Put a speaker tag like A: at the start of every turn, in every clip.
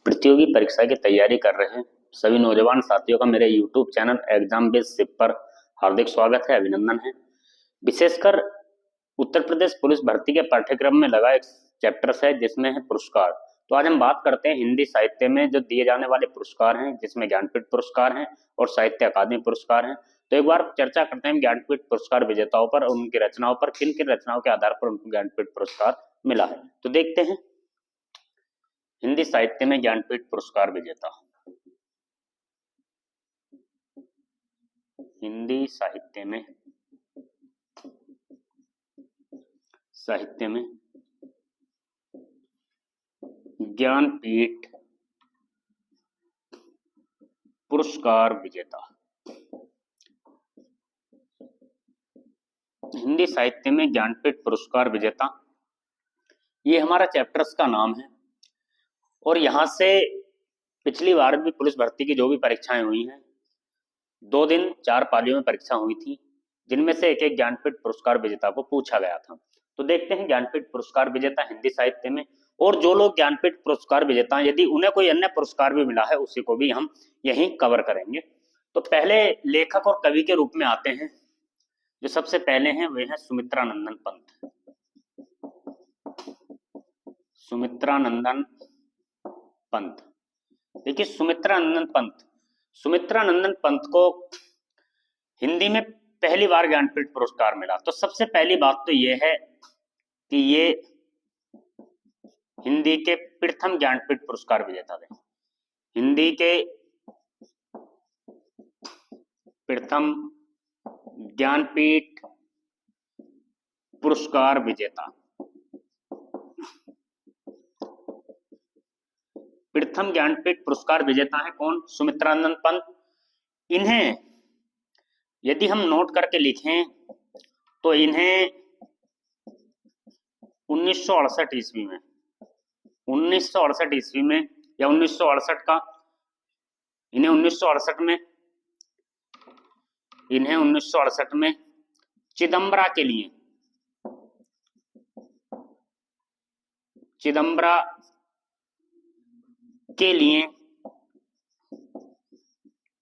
A: प्रतियोगी परीक्षा की तैयारी कर रहे हैं सभी नौजवान साथियों का मेरे YouTube चैनल एग्जाम बेस सिप पर हार्दिक स्वागत है, अभिनंदन है। विशेषकर उत्तर प्रदेश पुलिस भर्ती के पाठ्यक्रम में लगा एक चैप्टर है जिसमें है पुरस्कार। तो आज हम बात करते हैं हिंदी साहित्य में जो दिए जाने वाले पुरस्कार हैं, जिसमें ज्ञानपीठ पुरस्कार हैं और साहित्य अकादमी पुरस्कार हैं। तो एक बार चर्चा करते हैं ज्ञानपीठ पुरस्कार विजेताओं पर और उनकी रचनाओं पर, किन किन रचनाओं के आधार पर उनको ज्ञानपीठ पुरस्कार मिला है। तो देखते हैं हिंदी साहित्य में ज्ञानपीठ पुरस्कार विजेता। हिंदी साहित्य में ज्ञानपीठ पुरस्कार विजेता। हिंदी साहित्य में ज्ञानपीठ पुरस्कार विजेता, ये हमारा चैप्टर्स का नाम है। और यहां से पिछली बार भी पुलिस भर्ती की जो भी परीक्षाएं हुई हैं, 2 दिन 4 पालियों में परीक्षा हुई थी, जिनमें से एक एक ज्ञानपीठ पुरस्कार विजेता को पूछा गया था। तो देखते हैं ज्ञानपीठ पुरस्कार विजेता हिंदी साहित्य में, और जो लोग ज्ञानपीठ पुरस्कार विजेता हैं यदि उन्हें कोई अन्य पुरस्कार भी मिला है उसी को भी हम यहीं कवर करेंगे। तो पहले लेखक और कवि के रूप में आते हैं। जो सबसे पहले हैं वे हैं सुमित्रानंदन पंत। सुमित्रानंदन पंत, देखिए सुमित्रानंदन पंत को हिंदी में पहली बार ज्ञानपीठ पुरस्कार मिला। तो सबसे पहली बात तो यह है कि ये हिंदी के प्रथम ज्ञानपीठ पुरस्कार विजेता थे। हिंदी के प्रथम ज्ञानपीठ पुरस्कार विजेता, प्रथम ज्ञानपीठ पुरस्कार विजेता है कौन? सुमित्रानंदन पंत। इन्हें यदि हम नोट करके लिखें तो इन्हें 1968 ईस्वी में, 1968 ईस्वी में या 1968 का, इन्हें 1968 में चिदम्बरा के लिए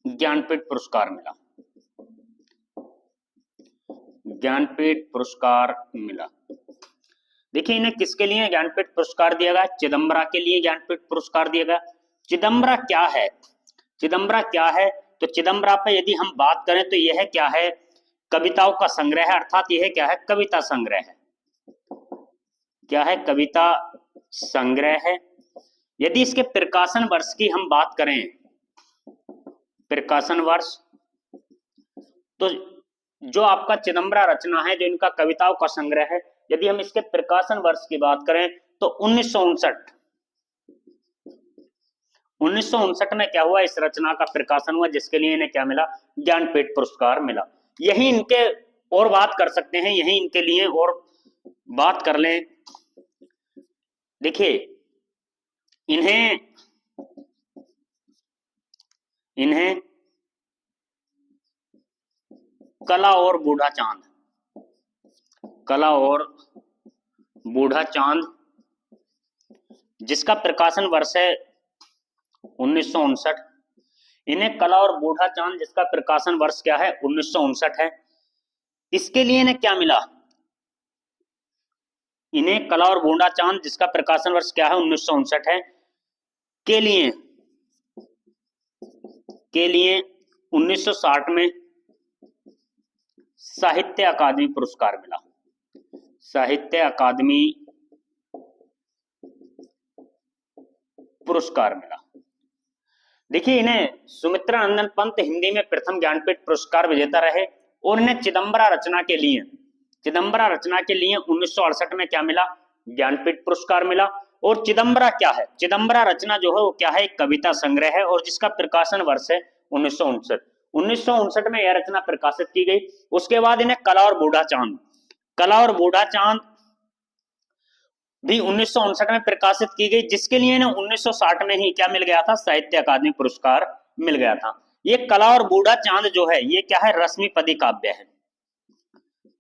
A: ज्ञानपीठ पुरस्कार मिला। ज्ञानपीठ पुरस्कार मिला। देखिए इन्हें किसके लिए ज्ञानपीठ पुरस्कार दिया गया? चिदम्बरा के लिए ज्ञानपीठ पुरस्कार दिया गया। चिदम्बरा क्या है? चिदम्बरा क्या है? तो चिदम्बरा पे यदि हम बात करें तो यह क्या है? कविताओं का संग्रह है, अर्थात यह क्या है? कविता संग्रह है। क्या है? कविता संग्रह है। यदि इसके प्रकाशन वर्ष की हम बात करें, प्रकाशन वर्ष, तो जो आपका चिदम्बरा रचना है, जो इनका कविताओं का संग्रह है, यदि हम इसके प्रकाशन वर्ष की बात करें तो 1959 में क्या हुआ? इस रचना का प्रकाशन हुआ, जिसके लिए इन्हें क्या मिला? ज्ञानपीठ पुरस्कार मिला। यही इनके और बात कर सकते हैं, यही इनके लिए और बात कर लें। देखिए इन्हें कला और बूढ़ा चांद, जिसका प्रकाशन वर्ष है 1959। इन्हें कला और बूढ़ा चांद, जिसका प्रकाशन वर्ष क्या है? 1959 है। इसके लिए इन्हें क्या मिला? इन्हें कला और बूढ़ा चांद, जिसका प्रकाशन वर्ष क्या है? 1959 है, के लिए 1960 में साहित्य अकादमी पुरस्कार मिला। साहित्य अकादमी पुरस्कार मिला। देखिए इन्हें सुमित्रानंदन पंत हिंदी में प्रथम ज्ञानपीठ पुरस्कार विजेता रहे, और इन्हें चिदम्बरा रचना के लिए 1968 में क्या मिला? ज्ञानपीठ पुरस्कार मिला। और चिदम्बरा क्या है? चिदम्बरा रचना जो है वो क्या है? एक कविता संग्रह है, और जिसका प्रकाशन वर्ष है 1959 में यह रचना प्रकाशित की गई। उसके बाद इन्हें कला और बूढ़ा चांद भी 1959 में प्रकाशित की गई, जिसके लिए इन्हें 1960 में ही क्या मिल गया था? साहित्य अकादमी पुरस्कार मिल गया था। ये कला और बूढ़ा चांद जो है ये क्या है? रश्मिपदी काव्य है।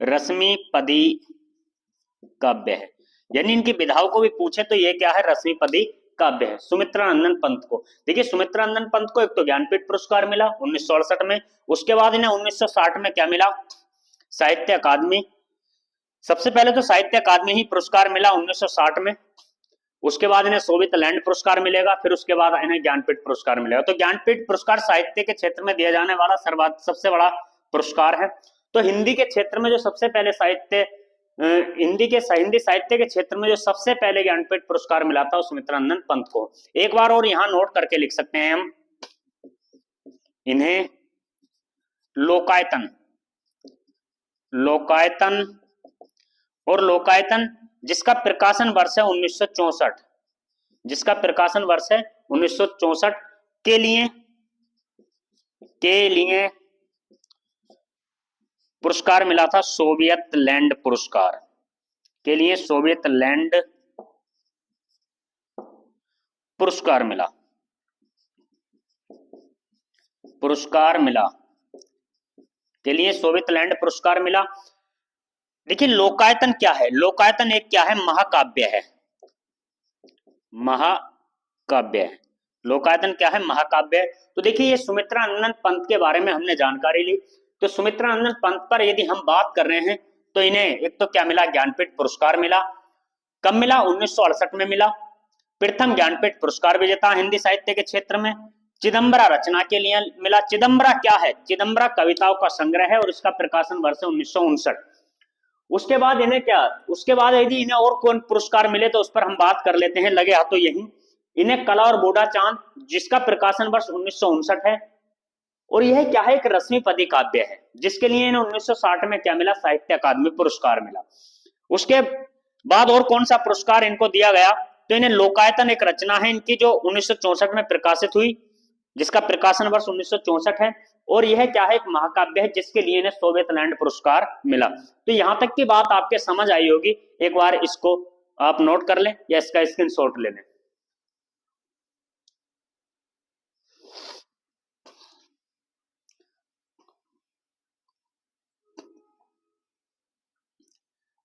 A: रश्मिपदी काव्य है, यानी इनकी विधाओं को भी पूछे तो ये क्या है? रश्मिपदी काव्य है सुमित्रानंदन पंत को। देखिए सुमित्रानंदन पंत को एक तो ज्ञानपीठ पुरस्कार मिला 1968 में, उसके बाद इन्हें 1960 में क्या मिला, साहित्य अकादमी, सबसे पहले तो साहित्य अकादमी ही पुरस्कार मिला 1960 में, उसके बाद इन्हें सोवियत लैंड पुरस्कार मिलेगा, फिर उसके बाद इन्हें ज्ञानपीठ पुरस्कार मिलेगा। तो ज्ञानपीठ पुरस्कार साहित्य के क्षेत्र में दिया जाने वाला सबसे बड़ा पुरस्कार है। तो हिंदी के क्षेत्र में जो सबसे पहले हिंदी साहित्य के क्षेत्र में जो सबसे पहले ज्ञानपीठ पुरस्कार मिला था वो सुमित्रानंदन पंत को। एक बार और यहां नोट करके लिख सकते हैं हम, इन्हें लोकायतन और लोकायतन जिसका प्रकाशन वर्ष है 1964, जिसका प्रकाशन वर्ष है 1964 के लिए पुरस्कार मिला था सोवियत लैंड पुरस्कार, के लिए सोवियत लैंड पुरस्कार मिला के लिए सोवियत लैंड पुरस्कार मिला। देखिए लोकायतन क्या है, लोकायतन एक क्या है, महाकाव्य है, लोकायतन क्या है, महाकाव्य है। तो देखिए ये सुमित्रानंदन पंत के बारे में हमने जानकारी ली। तो सुमित्रानंदन पंत पर यदि हम बात कर रहे हैं तो इन्हें एक तो क्या मिला, ज्ञानपीठ पुरस्कार मिला। कब मिला, 1968 में मिला। प्रथम ज्ञानपीठ पुरस्कार विजेता हिंदी साहित्य के क्षेत्र में। चिदम्बरा रचना के लिए मिला। चिदम्बरा क्या है, चिदम्बरा कविताओं का संग्रह है और इसका प्रकाशन वर्ष 1959। उसके बाद इन्हें क्या, उसके बाद यदि इन्हें और कौन पुरस्कार मिले तो उस पर हम बात कर लेते हैं, लगे हाथों यही। इन्हें कला और बूढ़ा चांद जिसका प्रकाशन वर्ष 1959 है, और यह क्या है, एक रश्मिपदी काव्य है जिसके लिए इन्हें 1960 में क्या मिला, साहित्य अकादमी पुरस्कार मिला। उसके बाद और कौन सा पुरस्कार इनको दिया गया, तो इन्हें लोकायतन एक रचना है इनकी जो 1964 में प्रकाशित हुई, जिसका प्रकाशन वर्ष 1964 है, और यह क्या है, एक महाकाव्य है जिसके लिए इन्हें सोवियत लैंड पुरस्कार मिला। तो यहां तक की बात आपके समझ आई होगी, एक बार इसको आप नोट कर लें या इसका स्क्रीनशॉट ले लें।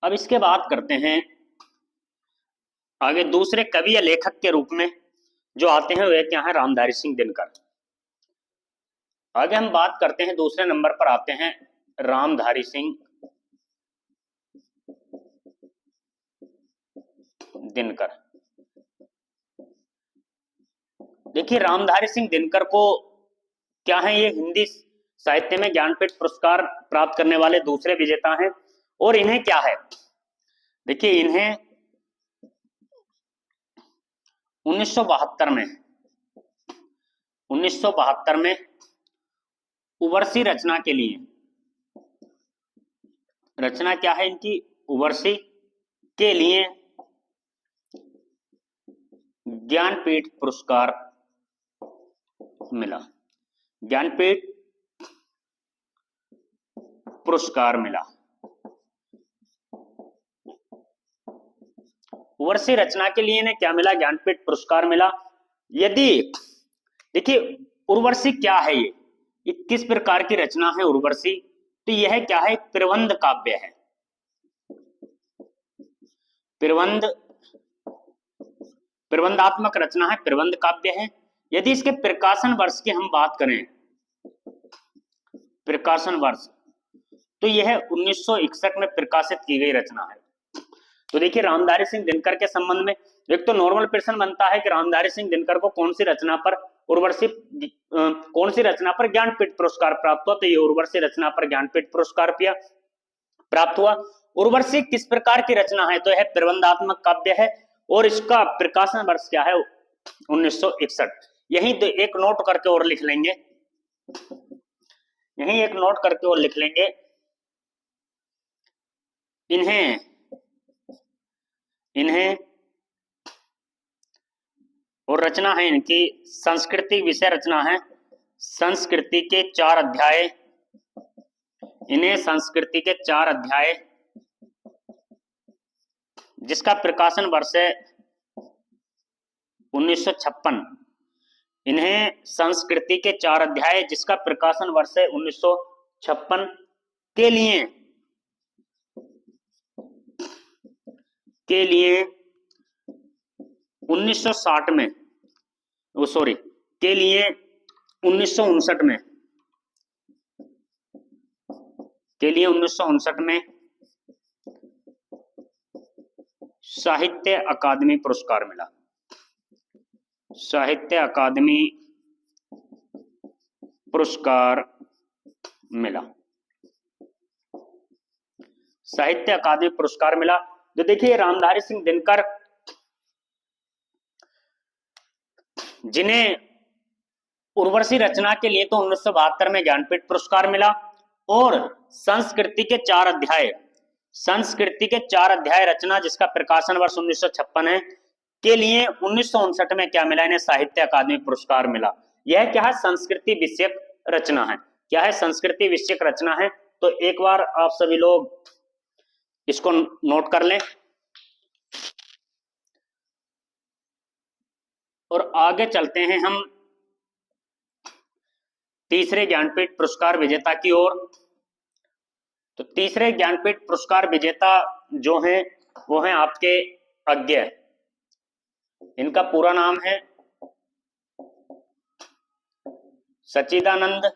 A: अब इसके बात करते हैं आगे दूसरे कवि या लेखक के रूप में जो आते हैं वे क्या है, रामधारी सिंह दिनकर। आगे हम बात करते हैं, दूसरे नंबर पर आते हैं रामधारी सिंह दिनकर। देखिए रामधारी सिंह दिनकर को क्या है, ये हिंदी साहित्य में ज्ञानपीठ पुरस्कार प्राप्त करने वाले दूसरे विजेता हैं। और इन्हें क्या है, देखिए इन्हें 1972 में उवर्सी रचना के लिए, रचना क्या है इनकी, उवर्सी के लिए ज्ञानपीठ पुरस्कार मिला, ज्ञानपीठ पुरस्कार मिला। उवर्सी रचना के लिए इन्हें क्या मिला, ज्ञानपीठ पुरस्कार मिला। यदि देखिए उर्वशी क्या है, ये किस प्रकार की रचना है उर्वशी, तो यह क्या है, प्रबंध काव्य है, प्रबंधात्मक रचना है, प्रबंध काव्य है। यदि इसके प्रकाशन वर्ष की हम बात करें, प्रकाशन वर्ष, तो यह 1961 में प्रकाशित की गई रचना है। तो देखिए रामधारी सिंह दिनकर के संबंध में एक तो नॉर्मल प्रश्न बनता है कि रामधारी सिंह दिनकर को कौन सी रचना पर ज्ञानपीठ पुरस्कार प्राप्त हुआ, तो ये उर्वशी रचना पर ज्ञानपीठ पुरस्कार प्राप्त हुआ। उर्वशी किस प्रकार की रचना है, तो यह प्रबंधात्मक काव्य है और इसका प्रकाशन वर्ष क्या है, 1961। यही एक नोट करके और लिख लेंगे, यही एक नोट करके और लिख लेंगे, इन्हें और रचना है इनकी संस्कृति विषय रचना है, संस्कृति के 4 अध्याय, इन्हें संस्कृति के 4 अध्याय जिसका प्रकाशन वर्ष है 1956, इन्हें संस्कृति के 4 अध्याय जिसका प्रकाशन वर्ष है 1956 के लिए 1960 में, वो सॉरी के लिए 1959 में, के लिए 1959 में साहित्य अकादमी पुरस्कार मिला। साहित्य अकादमी पुरस्कार मिला। साहित्य अकादमी पुरस्कार मिला। तो देखिए रामधारी सिंह दिनकर, जिन्हें उर्वशी रचना के लिए तो 1972 में ज्ञानपीठ पुरस्कार मिला, और संस्कृति के 4 अध्याय, संस्कृति के 4 अध्याय रचना जिसका प्रकाशन वर्ष 1956 है, के लिए 1959 में क्या मिला, इन्हें साहित्य अकादमी पुरस्कार मिला। यह क्या है, संस्कृति विषयक रचना है। क्या है, संस्कृति विषयक रचना है। तो एक बार आप सभी लोग इसको नोट कर लें और आगे चलते हैं हम तीसरे ज्ञानपीठ पुरस्कार विजेता की ओर। तो तीसरे ज्ञानपीठ पुरस्कार विजेता जो हैं वो हैं आपके अज्ञेय। इनका पूरा नाम है सच्चिदानंद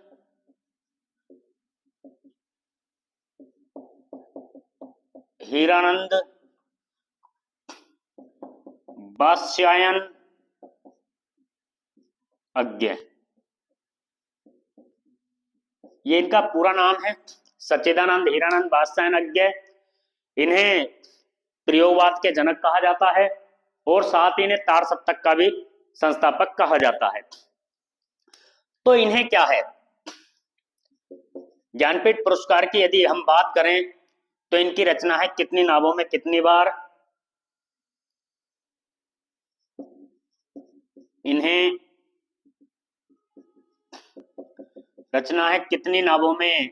A: हीरानंद वात्स्यायन अज्ञेय। ये इनका पूरा नाम है, सच्चिदानंद हीरानंद वात्स्यायन अज्ञेय। इन्हें प्रयोगवाद के जनक कहा जाता है और साथ ही इन्हें तार सप्तक का भी संस्थापक कहा जाता है। तो इन्हें क्या है, ज्ञानपीठ पुरस्कार की यदि हम बात करें तो इनकी रचना है कितनी नावों में कितनी बार। इन्हें रचना है कितनी नावों में,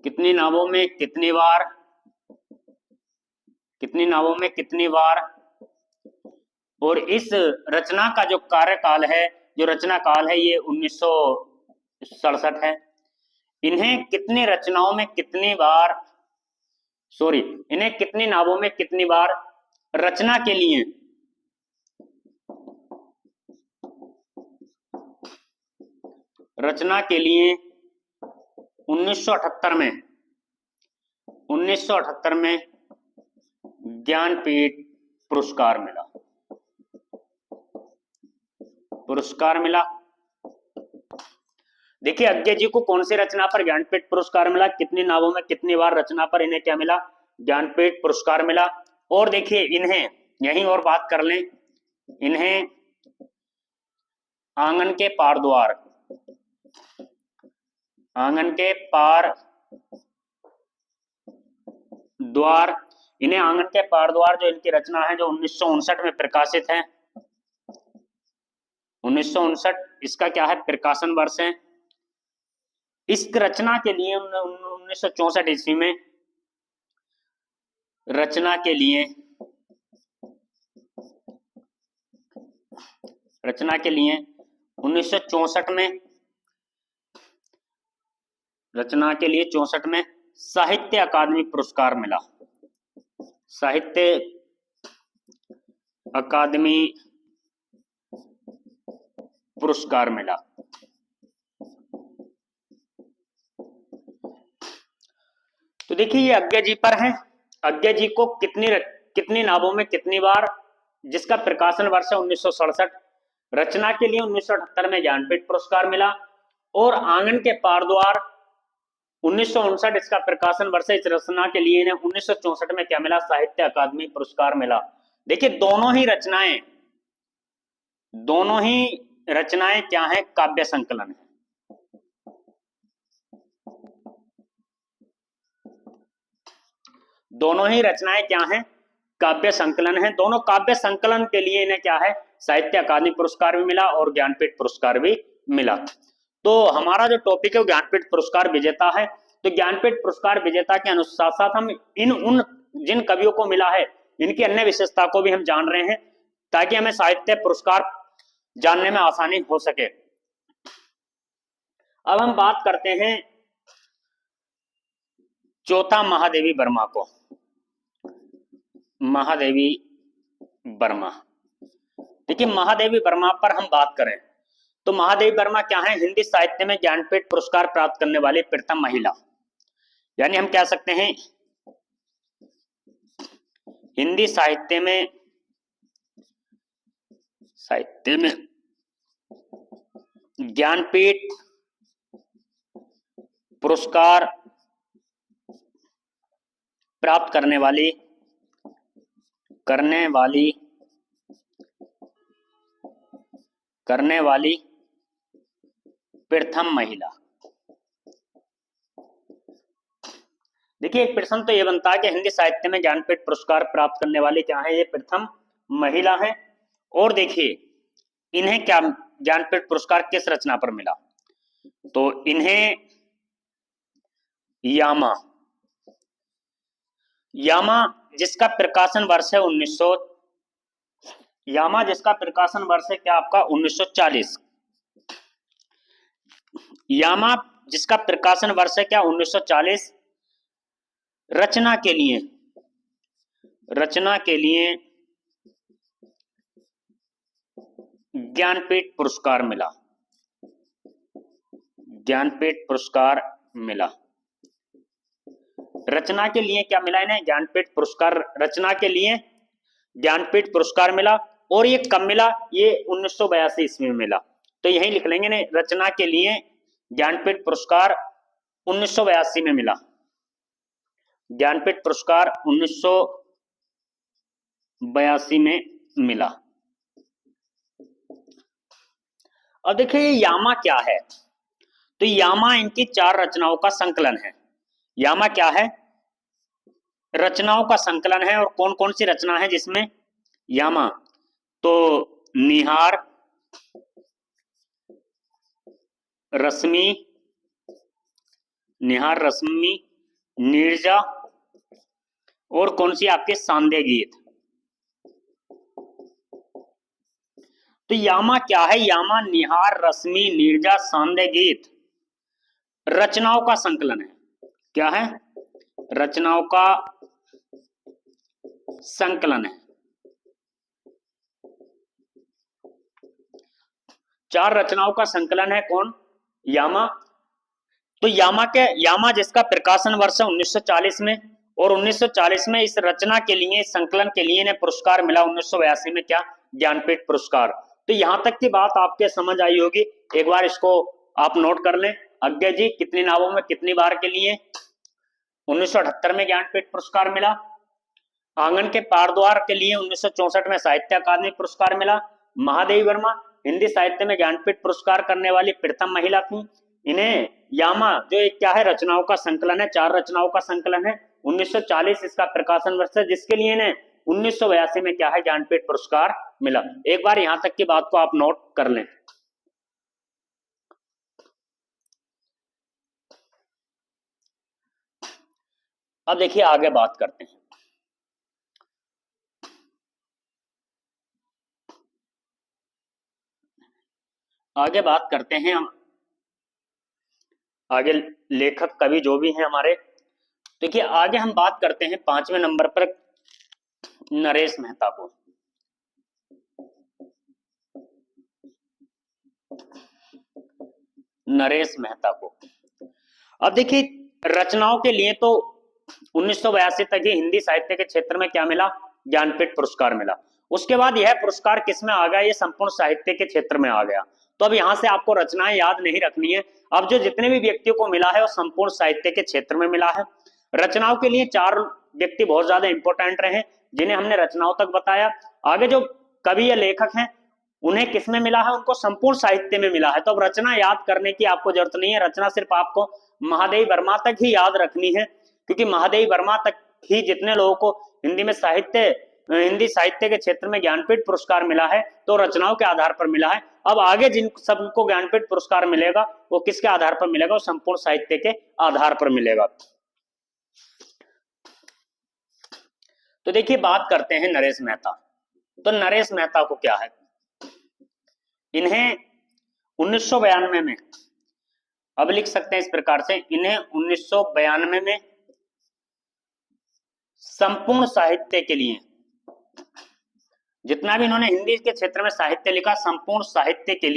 A: कितनी नावों में कितनी बार, कितनी नावों में कितनी बार। और इस रचना का जो कार्यकाल है, जो रचना काल है, ये 1967 है। इन्हें कितनी रचनाओं में कितनी बार, सॉरी, इन्हें कितनी नावों में कितनी बार रचना के लिए, रचना के लिए 1978 में, 1978 में ज्ञानपीठ पुरस्कार मिला, पुरस्कार मिला। देखिए अज्ञेय जी को कौन सी रचना पर ज्ञानपीठ पुरस्कार मिला, कितनी नावों में कितनी बार रचना पर इन्हें क्या मिला, ज्ञानपीठ पुरस्कार मिला। और देखिए इन्हें यहीं और बात कर लें, इन्हें आंगन के पार द्वार, आंगन के पार द्वार, इन्हें आंगन के पार द्वार जो इनकी रचना है जो 1959 में प्रकाशित है, 1959 इसका क्या है प्रकाशन वर्ष है। इस रचना के लिए 1964 ईस्वी में रचना के लिए, रचना के लिए 1964 में, रचना के लिए 64 में साहित्य अकादमी पुरस्कार मिला, साहित्य अकादमी पुरस्कार मिला। तो देखिए ये अज्ञेय जी पर है, अज्ञेय जी को कितनी नावों में कितनी बार, जिसका प्रकाशन वर्ष है 1967, रचना के लिए 1978 में ज्ञानपीठ पुरस्कार मिला, और आंगन के पार द्वार 1959 इसका प्रकाशन वर्ष है। इस रचना के लिए इन्हें 1964 में क्या मिला, साहित्य अकादमी पुरस्कार मिला। देखिए दोनों ही रचनाएं, दोनों ही रचनाएं क्या है, काव्य संकलन है। दोनों ही रचनाएं क्या हैं, काव्य संकलन है। दोनों काव्य संकलन के लिए इन्हें क्या है, साहित्य अकादमी पुरस्कार भी मिला और ज्ञानपीठ पुरस्कार भी मिला। तो हमारा जो टॉपिक है वो ज्ञानपीठ पुरस्कार विजेता है। तो ज्ञानपीठ पुरस्कार विजेता के अनुसार साथ हम जिन कवियों को मिला है इनकी अन्य विशेषता को भी हम जान रहे हैं, ताकि हमें साहित्य पुरस्कार जानने में आसानी हो सके। अब हम बात करते हैं चौथा महादेवी वर्मा को। महादेवी वर्मा। देखिए महादेवी वर्मा पर हम बात करें तो महादेवी वर्मा क्या है, हिंदी साहित्य में ज्ञानपीठ पुरस्कार प्राप्त करने वाली प्रथम महिला, यानी हम कह सकते हैं हिंदी साहित्य में ज्ञानपीठ पुरस्कार प्राप्त करने वाली प्रथम महिला। देखिए एक प्रश्न तो ये बनता है कि हिंदी साहित्य में ज्ञानपीठ पुरस्कार प्राप्त करने वाली क्या है, ये प्रथम महिला है। और देखिए इन्हें क्या ज्ञानपीठ पुरस्कार किस रचना पर मिला, तो इन्हें यामा जिसका प्रकाशन वर्ष है 1900, यामा जिसका प्रकाशन वर्ष है क्या आपका 1940, यामा जिसका प्रकाशन वर्ष है क्या 1940, रचना के लिए ज्ञानपीठ पुरस्कार मिला, रचना के लिए क्या मिला इन्हें, ज्ञानपीठ पुरस्कार, रचना के लिए ज्ञानपीठ पुरस्कार मिला। और ये कब मिला, ये 1982 ईस्वी में मिला। तो यही लिख लेंगे ने, रचना के लिए ज्ञानपीठ पुरस्कार 1982 में मिला, ज्ञानपीठ पुरस्कार 1982 में मिला। अब देखिए यामा क्या है, तो यामा इनकी 4 रचनाओं का संकलन है। यामा क्या है, रचनाओं का संकलन है। और कौन कौन सी रचना है जिसमें यामा, तो निहार, रश्मि, नीरजा, और कौन सी आपके सांदे गीत। तो यामा क्या है, यामा निहार, रश्मि, नीरजा, सांदे गीत रचनाओं का संकलन है। क्या है, रचनाओं का संकलन है। 4 रचनाओं का संकलन है कौन, यामा। तो यामा जिसका प्रकाशन वर्ष है 1940 में, और 1940 में इस रचना के लिए, संकलन के लिए इन्हें पुरस्कार मिला 1982 में, क्या, ज्ञानपीठ पुरस्कार। तो यहां तक की बात आपके समझ आई होगी, एक बार इसको आप नोट कर लें। अज्ञा जी कितनी नावों में कितनी बार के लिए 1978 में ज्ञानपीठ पुरस्कार मिला, आंगन के पारद्वार के लिए 1964 में साहित्य अकादमी पुरस्कार मिला। महादेवी वर्मा हिंदी साहित्य में ज्ञानपीठ पुरस्कार करने वाली प्रथम महिला थी। इन्हें यामा जो एक क्या है, रचनाओं का संकलन है, 4 रचनाओं का संकलन है, 1940 इसका प्रकाशन वर्ष है, जिसके लिए इन्हें 1982 में क्या है, ज्ञानपीठ पुरस्कार मिला। एक बार यहां तक की बात को आप नोट कर लें। अब देखिए आगे बात करते हैं। हम आगे लेखक कवि जो भी हैं हमारे। देखिए आगे हम बात करते हैं 5वें नंबर पर नरेश मेहता को। अब देखिए रचनाओं के लिए तो 1982 तक ही हिंदी साहित्य के क्षेत्र में क्या मिला, ज्ञानपीठ पुरस्कार मिला। उसके बाद यह पुरस्कार किसमें आ गया, ये संपूर्ण साहित्य के क्षेत्र में आ गया। तो अब यहां से आपको रचनाएं याद नहीं रखनी है, अब जो जितने भी व्यक्तियों को मिला है वो संपूर्ण साहित्य के क्षेत्र में मिला है। रचनाओं के लिए 4 व्यक्ति बहुत ज्यादा इंपॉर्टेंट रहे, जिन्हें हमने रचनाओं तक बताया। आगे जो कवि या लेखक हैं उन्हें किसमें मिला है, उनको संपूर्ण साहित्य में मिला है। तो अब रचना याद करने की आपको जरूरत नहीं है, रचना सिर्फ आपको महादेवी वर्मा तक ही याद रखनी है, क्योंकि महादेवी वर्मा तक ही जितने लोगों को हिंदी साहित्य के क्षेत्र में ज्ञानपीठ पुरस्कार मिला है तो रचनाओं के आधार पर मिला है। अब आगे जिन सबको ज्ञानपीठ पुरस्कार मिलेगा वो किसके आधार पर मिलेगा, वो संपूर्ण साहित्य के आधार पर मिलेगा। तो देखिए बात करते हैं नरेश मेहता। तो नरेश मेहता को क्या है, इन्हें 1992 में, अब लिख सकते हैं इस प्रकार से, इन्हें 1992 में संपूर्ण साहित्य के लिए जितना भी इन्होंने हिंदी के क्षेत्र में साहित्य लिखा, संपूर्ण साहित्य के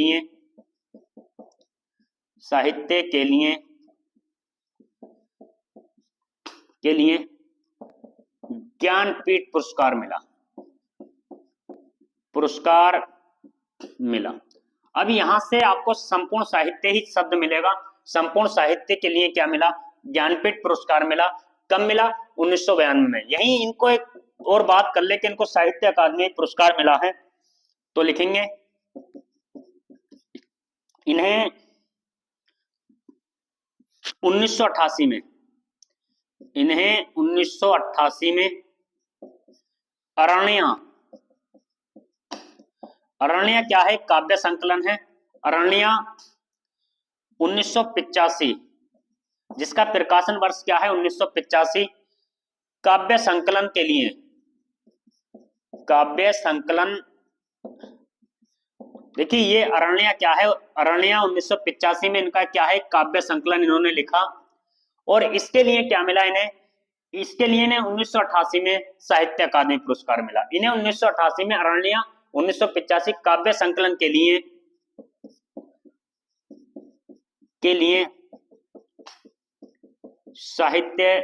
A: लिए ज्ञानपीठ पुरस्कार मिला। अब यहां से आपको संपूर्ण साहित्य ही शब्द मिलेगा। संपूर्ण साहित्य के लिए क्या मिला? ज्ञानपीठ पुरस्कार मिला। कब मिला? 1992 में। यही इनको एक और बात कर ले कि इनको साहित्य अकादमी पुरस्कार मिला है, तो लिखेंगे इन्हें 1988 में, इन्हें 1988 में अरण्य क्या है? काव्य संकलन है। अरण्य 1985, जिसका प्रकाशन वर्ष क्या है? 1985। काव्य संकलन के लिए, काव्य संकलन, देखिए ये अरण्य क्या है? अरण्य 1985 में इनका क्या है? काव्य संकलन इन्होंने लिखा। और इसके लिए क्या मिला इन्हें? इसके लिए इन्हें 1988 में साहित्य अकादमी पुरस्कार मिला। इन्हें 1988 में अरण्य, 1985 काव्य संकलन के लिए साहित्य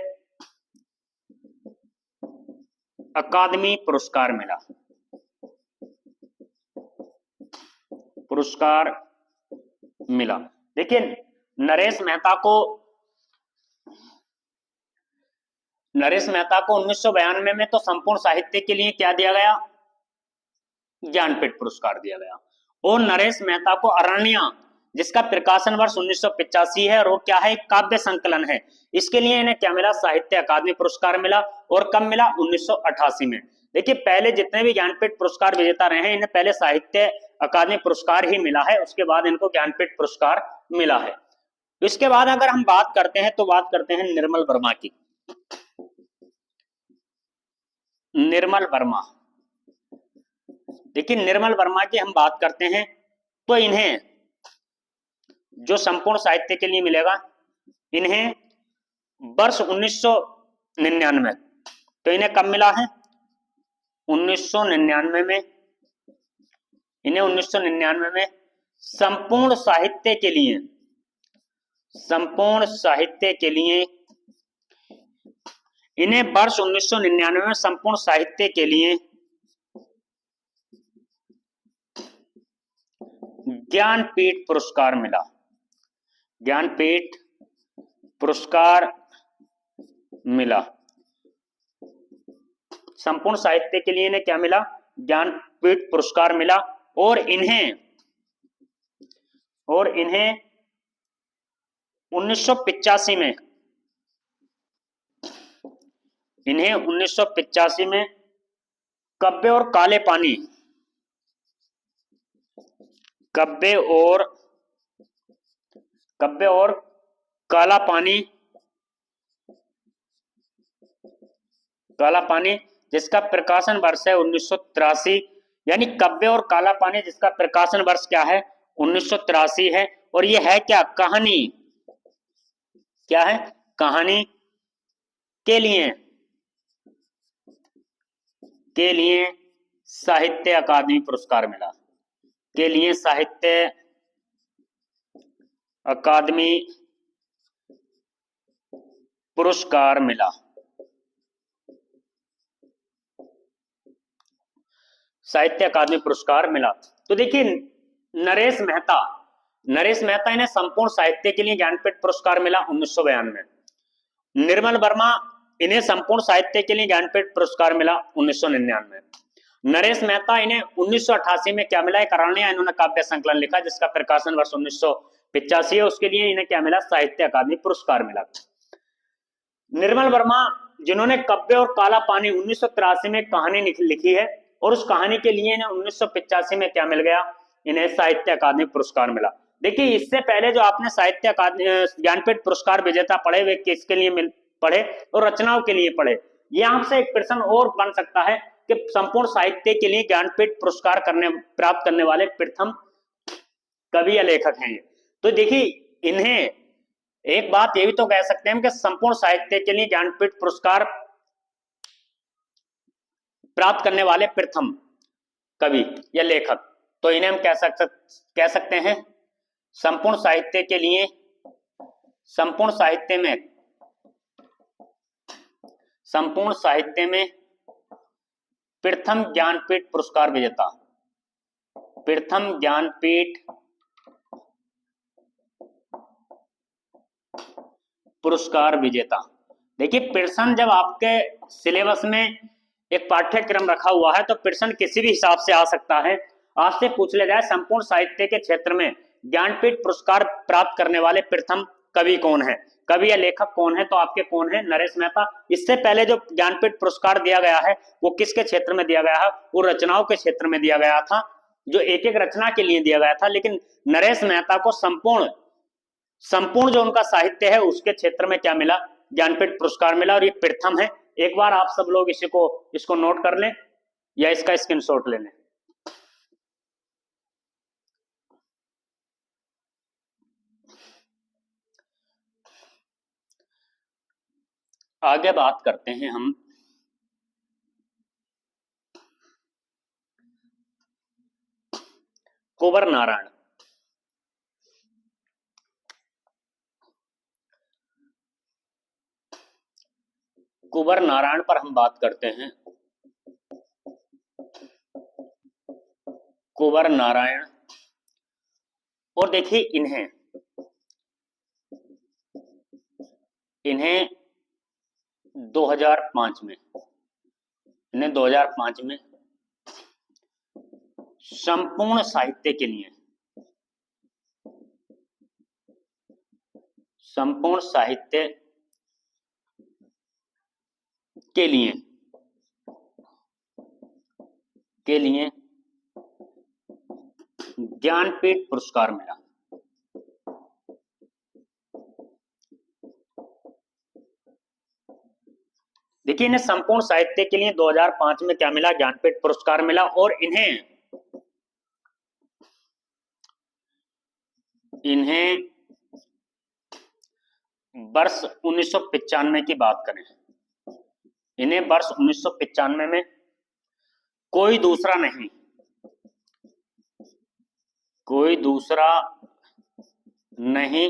A: अकादमी पुरस्कार मिला। देखिए नरेश मेहता को 1992 में तो संपूर्ण साहित्य के लिए क्या दिया गया? ज्ञानपीठ पुरस्कार दिया गया। और नरेश मेहता को अरण्य, जिसका प्रकाशन वर्ष 1985 है और वो क्या है? काव्य संकलन है, इसके लिए इन्हें क्या मिला? साहित्य अकादमी पुरस्कार मिला। और कब मिला? 1988 में। देखिए पहले जितने भी ज्ञानपीठ पुरस्कार विजेता रहे हैं, इन्हें पहले साहित्य अकादमी पुरस्कार ही मिला है, उसके बाद इनको ज्ञानपीठ पुरस्कार मिला है। इसके बाद अगर हम बात करते हैं तो बात करते हैं निर्मल वर्मा की। निर्मल वर्मा, देखिए निर्मल वर्मा की हम बात करते हैं तो इन्हें जो संपूर्ण साहित्य के लिए मिलेगा, इन्हें वर्ष 1999, तो इन्हें कब मिला है? 1999 में। इन्हें 1999 में संपूर्ण साहित्य के लिए इन्हें वर्ष 1999 में संपूर्ण साहित्य के लिए ज्ञानपीठ पुरस्कार मिला। ज्ञानपीठ पुरस्कार मिला। संपूर्ण साहित्य के लिए इन्हें क्या मिला? ज्ञानपीठ पुरस्कार मिला। और इन्हें 1985 में, इन्हें 1985 में कब्बे और काले पानी, कब्बे और काला पानी, जिसका प्रकाशन वर्ष है 1983, यानी कब्बे और काला पानी जिसका प्रकाशन वर्ष क्या है? 1983 है। और ये है क्या? कहानी। क्या है? कहानी के लिए साहित्य अकादमी पुरस्कार मिला। के लिए साहित्य अकादमी पुरस्कार मिला। साहित्य अकादमी पुरस्कार मिला। तो देखिए नरेश मेहता इन्हें संपूर्ण साहित्य के लिए ज्ञानपीठ पुरस्कार मिला 1992 में। निर्मल वर्मा, इन्हें संपूर्ण साहित्य के लिए ज्ञानपीठ पुरस्कार मिला 1999 में। नरेश मेहता, इन्हें 1988 में क्या मिला? एक अरण्य इन्होंने काव्य संकलन लिखा जिसका प्रकाशन वर्ष 1985 है, उसके लिए इन्हें क्या मिला? साहित्य अकादमी पुरस्कार मिला। निर्मल वर्मा जिन्होंने कब्बे और काला पानी 1983 में कहानी लिखी है और उस कहानी के लिए इन्हें 1985 में क्या मिल गया? इन्हें साहित्य अकादमी पुरस्कार मिला। देखिए इससे पहले जो आपने साहित्य अकादमी ज्ञानपीठ पुरस्कार विजेता पढ़े वे किसके लिए पढ़े? और रचनाओं के लिए पढ़े। ये आपसे एक प्रश्न और बन सकता है कि संपूर्ण साहित्य के लिए ज्ञानपीठ पुरस्कार प्राप्त करने वाले प्रथम कवि या लेखक हैं। तो देखिए इन्हें एक बात ये भी तो कह सकते हैं कि संपूर्ण साहित्य के लिए ज्ञानपीठ पुरस्कार प्राप्त करने वाले प्रथम कवि या लेखक, तो इन्हें हम कह सकते हैं संपूर्ण साहित्य के लिए, संपूर्ण साहित्य में प्रथम ज्ञानपीठ पुरस्कार विजेता, प्रथम ज्ञानपीठ पुरस्कार विजेता। देखिए प्रश्न जब आपके सिलेबस में एक पाठ्यक्रम रखा हुआ है तो प्रश्न किसी भी हिसाब से आ सकता है। आपसे पूछ लिया जाए संपूर्ण साहित्य के क्षेत्र में ज्ञानपीठ पुरस्कार प्राप्त करने वाले प्रथम कवि कौन है, कवि या लेखक कौन है, तो आपके कौन है, नरेश मेहता। इससे पहले जो ज्ञानपीठ पुरस्कार दिया गया है वो किसके क्षेत्र में दिया गया है, वो रचनाओं के क्षेत्र में दिया गया था, जो एक एक रचना के लिए दिया गया था। लेकिन नरेश मेहता को संपूर्ण जो उनका साहित्य है उसके क्षेत्र में क्या मिला, ज्ञानपीठ पुरस्कार मिला, और ये प्रथम है। एक बार आप सब लोग इसको नोट कर लें या इसका स्क्रीनशॉट ले लें। आगे बात करते हैं हम कुंवर नारायण। कुंवर नारायण पर हम बात करते हैं। कुंवर नारायण, और देखिए इन्हें 2005 में संपूर्ण साहित्य के लिए, संपूर्ण साहित्य के लिए ज्ञानपीठ पुरस्कार मिला। देखिए इन्हें संपूर्ण साहित्य के लिए 2005 में क्या मिला, ज्ञानपीठ पुरस्कार मिला, और इन्हें वर्ष 1995 की बात करें, इन्हें वर्ष 1995 में कोई दूसरा नहीं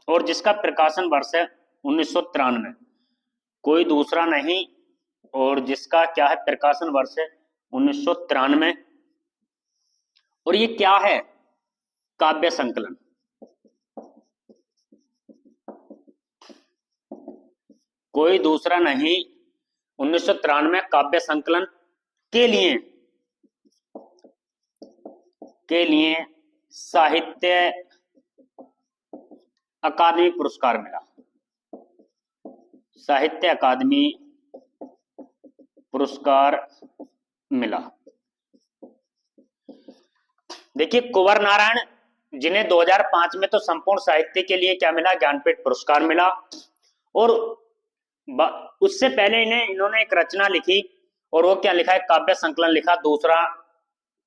A: और जिसका प्रकाशन वर्ष है 1993, कोई दूसरा नहीं और जिसका क्या है, प्रकाशन वर्ष है 1993, और ये क्या है, काव्य संकलन। कोई दूसरा नहीं 1993 काव्य संकलन के लिए साहित्य अकादमी पुरस्कार मिला, साहित्य अकादमी पुरस्कार मिला। देखिए कुंवर नारायण जिन्हें 2005 में तो संपूर्ण साहित्य के लिए क्या मिला, ज्ञानपीठ पुरस्कार मिला, और उससे पहले इन्होंने एक रचना लिखी, और वो क्या लिखा है, काव्य संकलन लिखा,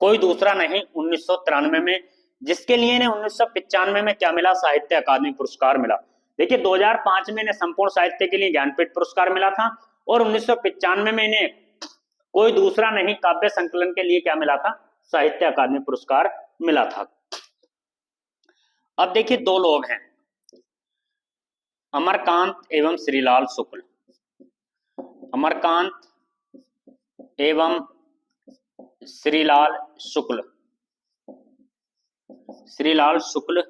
A: कोई दूसरा नहीं 1993 में, जिसके लिए इन्हें 1995 में क्या मिला, साहित्य अकादमी पुरस्कार मिला। देखिए 2005 में इन्हें संपूर्ण साहित्य के लिए ज्ञानपीठ पुरस्कार मिला था, और 1995 में इन्हें कोई दूसरा नहीं काव्य संकलन के लिए क्या मिला था, साहित्य अकादमी पुरस्कार मिला था। अब देखिए दो लोग हैं, अमरकांत एवं श्रीलाल शुक्ल, अमरकांत एवं श्रीलाल शुक्ल, श्रीलाल शुक्ल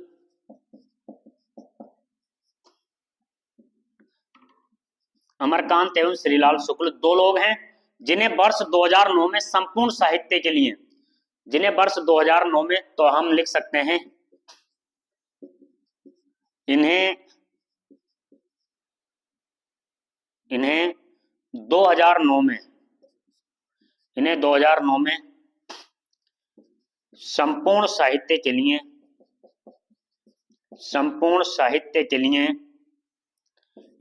A: अमरकांत एवं श्रीलाल शुक्ल दो लोग हैं जिन्हें वर्ष 2009 में संपूर्ण साहित्य के लिए, जिन्हें वर्ष 2009 में तो हम लिख सकते हैं इन्हें 2009 में, इन्हें 2009 में संपूर्ण साहित्य के लिए,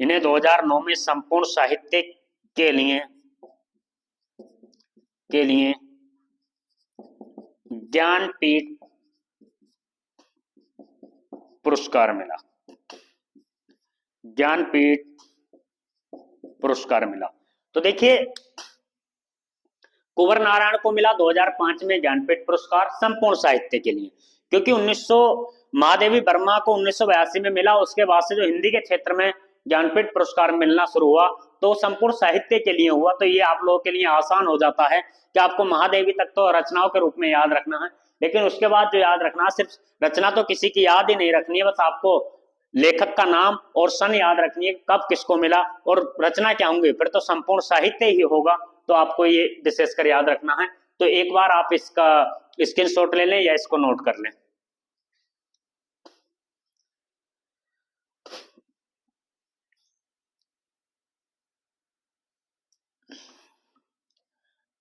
A: इन्हें 2009 में संपूर्ण साहित्य के लिए ज्ञानपीठ पुरस्कार मिला, ज्ञानपीठ पुरस्कार मिला। तो देखिए कुंवर नारायण को मिला 2005 में ज्ञानपीठ पुरस्कार संपूर्ण साहित्य के लिए, क्योंकि 1900 महादेवी वर्मा को 1982 में मिला। उसके बाद से जो हिंदी के क्षेत्र में ज्ञानपीठ पुरस्कार मिलना शुरू हुआ तो संपूर्ण साहित्य के लिए हुआ। तो ये आप लोगों के लिए आसान हो जाता है कि आपको महादेवी तक तो रचनाओं के रूप में याद रखना है, लेकिन उसके बाद जो याद रखना है, सिर्फ रचना तो किसी की याद ही नहीं रखनी है, बस आपको लेखक का नाम और सन याद रखनी है, कब किसको मिला और रचना क्या होंगी, फिर तो संपूर्ण साहित्य ही होगा। तो आपको ये विशेषकर याद रखना है। तो एक बार आप इसका स्क्रीनशॉट ले लें या इसको नोट कर लें।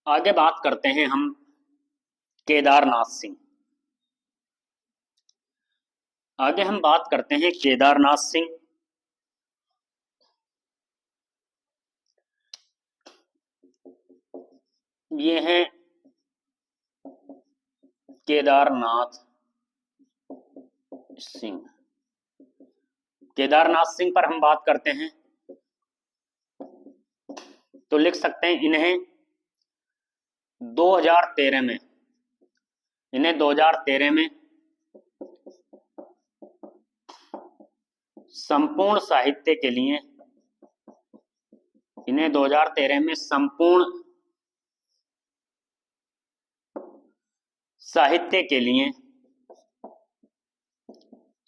A: आगे बात करते हैं हम केदारनाथ सिंह। आगे हम बात करते हैं केदारनाथ सिंह। ये हैं केदारनाथ सिंह। केदारनाथ सिंह पर हम बात करते हैं तो लिख सकते हैं इन्हें 2013 में, इन्हें 2013 में संपूर्ण साहित्य के लिए, इन्हें 2013 में संपूर्ण साहित्य के लिए,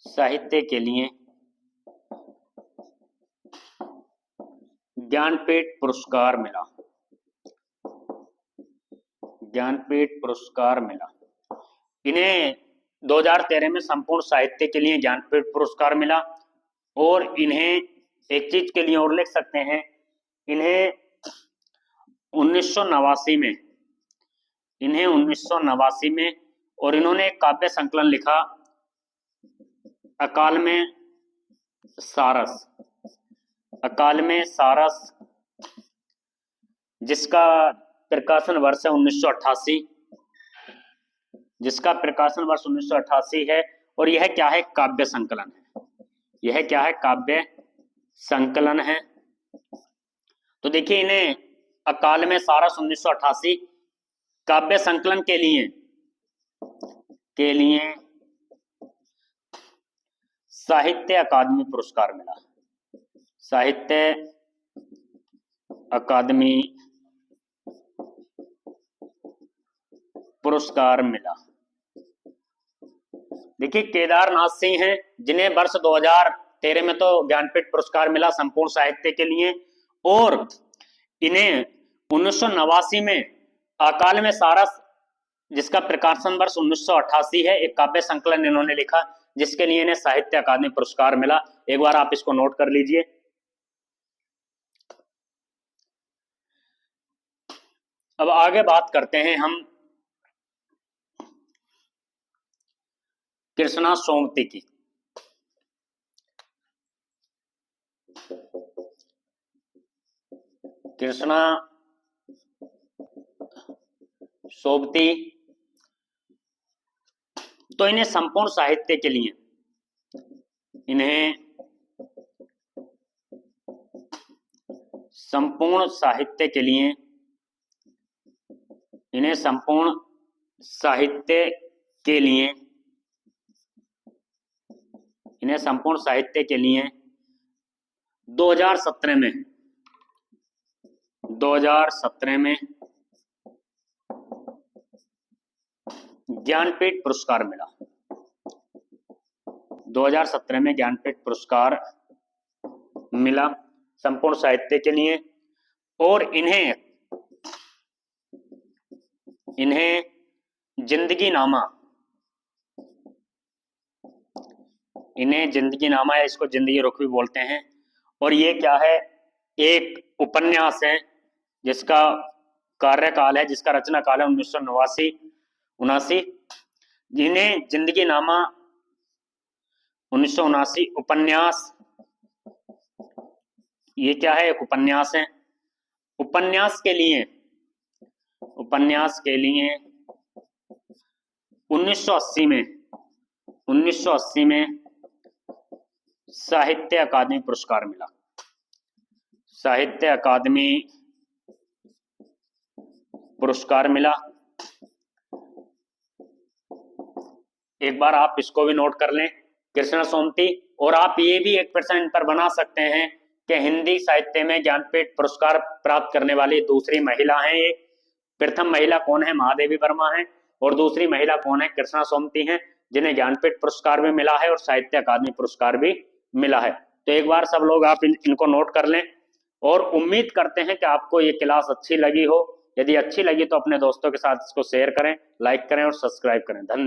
A: साहित्य के लिए ज्ञानपीठ पुरस्कार मिला, ज्ञानपीठ पुरस्कार मिला। इन्हें 2013 में संपूर्ण साहित्य के लिए ज्ञानपीठ पुरस्कार मिला। और इन्हें एक चीज के लिए और लिख सकते हैं, इन्हें 1989 में, इन्हें 1989 में, और इन्होंने एक काव्य संकलन लिखा अकाल में सारस, अकाल में सारस, जिसका प्रकाशन वर्ष है 1988, जिसका प्रकाशन वर्ष 1988 है। और यह क्या है, काव्य संकलन है। यह क्या है, काव्य संकलन है। तो देखिए इन्हें अकाल में सारस 1988 काव्य संकलन के लिए साहित्य अकादमी पुरस्कार मिला, साहित्य अकादमी पुरस्कार मिला। देखिए केदारनाथ सिंह हैं जिन्हें वर्ष 2013 में तो ज्ञानपीठ पुरस्कार मिला संपूर्ण साहित्य के लिए, और इन्हें 1989 में अकाल में सारस, जिसका प्रकाशन वर्ष 1988 है, एक काव्य संकलन इन्होंने लिखा जिसके लिए इन्हें साहित्य अकादमी पुरस्कार मिला। एक बार आप इसको नोट कर लीजिए। अब आगे बात करते हैं हम कृष्णा सोमती की। कृष्णा सोमती, तो इन्हें संपूर्ण साहित्य के लिए, इन्हें संपूर्ण साहित्य के लिए, इन्हें संपूर्ण साहित्य के लिए, इन्हें संपूर्ण साहित्य के लिए 2017 में, 2017 में ज्ञानपीठ पुरस्कार मिला, 2017 में ज्ञानपीठ पुरस्कार मिला संपूर्ण साहित्य के लिए। और इन्हें जिंदगी नामा, इन्हें जिंदगी नामा या इसको जिंदगी रुख भी बोलते हैं। और ये क्या है, एक उपन्यास है जिसका कार्यकाल है, जिसका रचना काल है 1979-79। जिन्हें जिंदगी नामा 1979 उपन्यास, ये क्या है, एक उपन्यास है। उपन्यास के लिए 1980 में साहित्य अकादमी पुरस्कार मिला, साहित्य अकादमी पुरस्कार मिला। एक बार आप इसको भी नोट कर लें, कृष्णा सोमती। और आप ये भी एक प्रश्न इन पर बना सकते हैं कि हिंदी साहित्य में ज्ञानपीठ पुरस्कार प्राप्त करने वाली दूसरी महिला हैं ये। प्रथम महिला कौन है? महादेवी वर्मा है। और दूसरी महिला कौन है? कृष्णा सोमती हैं, जिन्हें ज्ञानपीठ पुरस्कार भी मिला है और साहित्य अकादमी पुरस्कार भी मिला है। तो एक बार सब लोग आप इनको नोट कर लें। और उम्मीद करते हैं कि आपको ये क्लास अच्छी लगी हो। यदि अच्छी लगी तो अपने दोस्तों के साथ इसको शेयर करें, लाइक करें और सब्सक्राइब करें। धन्यवाद।